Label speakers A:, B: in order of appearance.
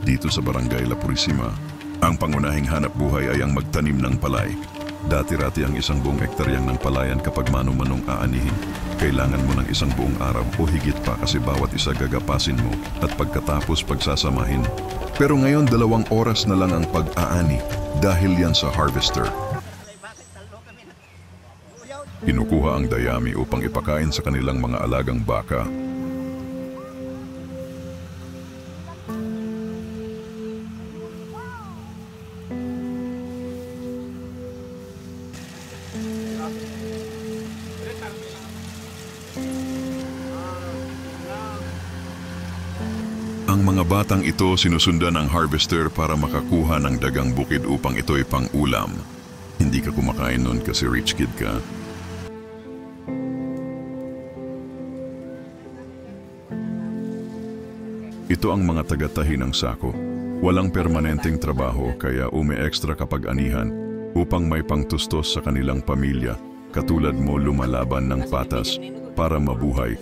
A: Dito sa Barangay La Purisima, ang pangunahing hanap buhay ay ang magtanim ng palay. Dati-rati ang isang buong hektaryang ng palayan kapag mano-manong aanihin. Kailangan mo ng isang buong araw o higit pa kasi bawat isa gagapasin mo at pagkatapos pagsasamahin. Pero ngayon 2 oras na lang ang pag-aani dahil yan sa harvester. Kinukuha ang dayami upang ipakain sa kanilang mga alagang baka. Ang mga batang ito sinusundan ng harvester para makakuha ng dagang bukid upang ito'y pang-ulam. Hindi ka kumakain nun kasi rich kid ka. Ito ang mga taga-tahi ng sako. Walang permanenteng trabaho kaya umi-extra kapag anihan upang may pangtustos sa kanilang pamilya. Katulad mo lumalaban ng patas para mabuhay.